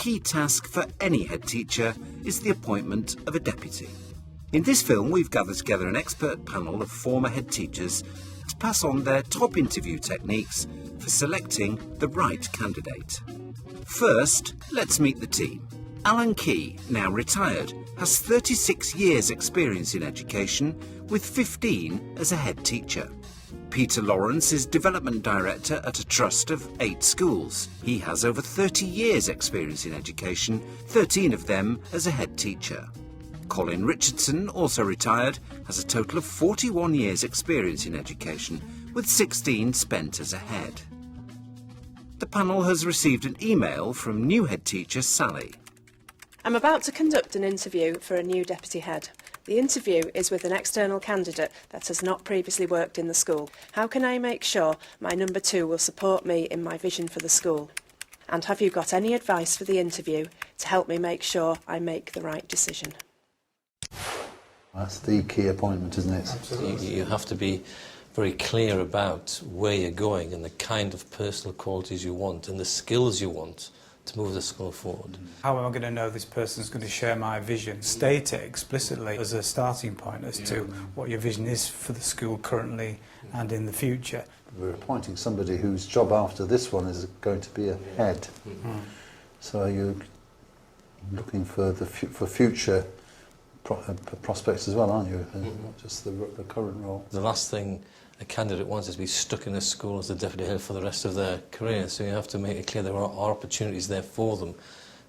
key task for any head teacher is the appointment of a deputy. In this film, we've gathered together an expert panel of former head teachers to pass on their top interview techniques for selecting the right candidate. First, let's meet the team. Alan Key, now retired, has 36 years' experience in education, with 15 as a head teacher. Peter Lawrence is Development Director at a trust of 8 schools. He has over 30 years' experience in education, 13 of them as a head teacher. Colin Richardson, also retired, has a total of 41 years' experience in education, with 16 spent as a head. The panel has received an email from new head teacher Sally. I'm about to conduct an interview for a new deputy head. The interview is with an external candidate that has not previously worked in the school. How can I make sure my number 2 will support me in my vision for the school? And have you got any advice for the interview to help me make sure I make the right decision? That's the key appointment, isn't it? Absolutely. You have to be very clear about where you're going and the kind of personal qualities you want and the skills you want to move the school forward. How am I going to know this person's going to share my vision? State it explicitly as a starting point as to what your vision is for the school currently and in the future. We're appointing somebody whose job after this one is going to be a head. So you're looking for future prospects as well, aren't you? Not just the current role. The last thing a candidate wants is to be stuck in a school as a deputy head for the rest of their career, so you have to make it clear there are opportunities there for them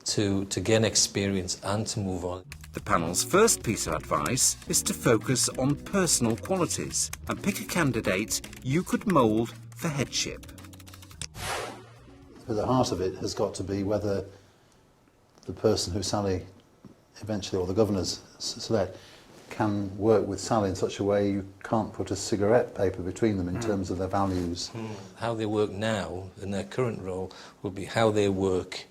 to gain experience and to move on. The panel's first piece of advice is to focus on personal qualities and pick a candidate you could mould for headship. But the heart of it has got to be whether the person who Sally eventually, or the governors select, can work with Sally in such a way you can't put a cigarette paper between them in terms of their values. How they work now in their current role will be how they work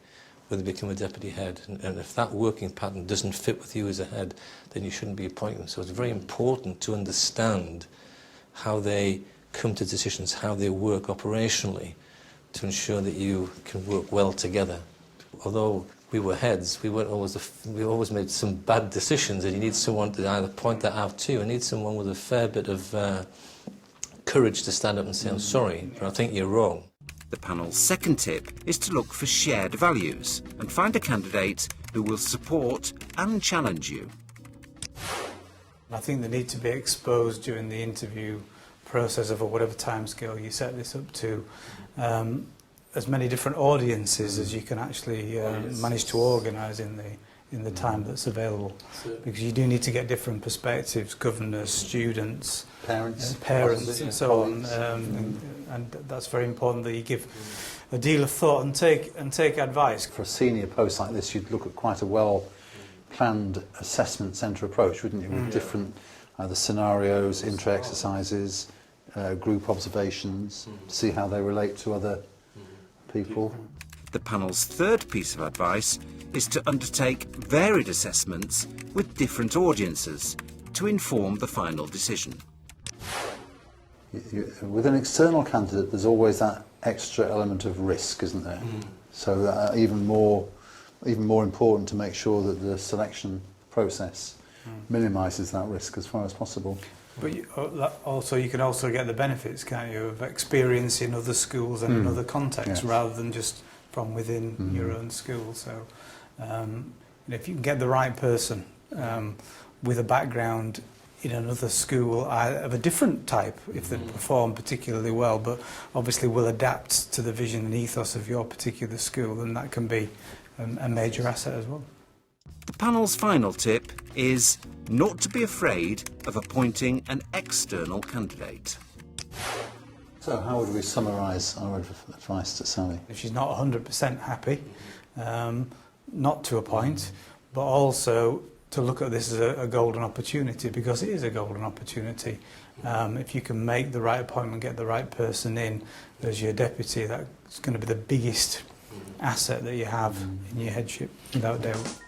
when they become a deputy head, and if that working pattern doesn't fit with you as a head, then you shouldn't be appointing them. So it's very important to understand how they come to decisions, how they work operationally, to ensure that you can work well together. Although we were heads, we always made some bad decisions, and you need someone to either point that out to you. You need someone with a fair bit of courage to stand up and say, I'm sorry, but I think you're wrong. The panel's second tip is to look for shared values and find a candidate who will support and challenge you. I think they need to be exposed during the interview process over whatever timescale you set this up to. As many different audiences as you can actually manage to organise in the time that's available, because you do need to get different perspectives, governors, students, parents and so on, and that's very important that you give a deal of thought and take advice. For a senior post like this, you'd look at quite a well-planned assessment centre approach, wouldn't you, with different either scenarios, intra-exercises, group observations, to see how they relate to other people. The panel's third piece of advice is to undertake varied assessments with different audiences to inform the final decision. With an external candidate, there's always that extra element of risk, isn't there? So even more important to make sure that the selection process minimises that risk as far as possible. But you can also get the benefits, can't you, of experience in other schools and in other contexts, rather than just from within your own school. So if you can get the right person with a background in another school of a different type, if they perform particularly well, but obviously will adapt to the vision and ethos of your particular school, then that can be a major asset as well. The panel's final tip is not to be afraid of appointing an external candidate. So how would we summarise our advice to Sally? If she's not 100% happy, not to appoint, but also to look at this as a golden opportunity, because it is a golden opportunity. If you can make the right appointment, get the right person in as your deputy, that's going to be the biggest asset that you have in your headship, without doubt.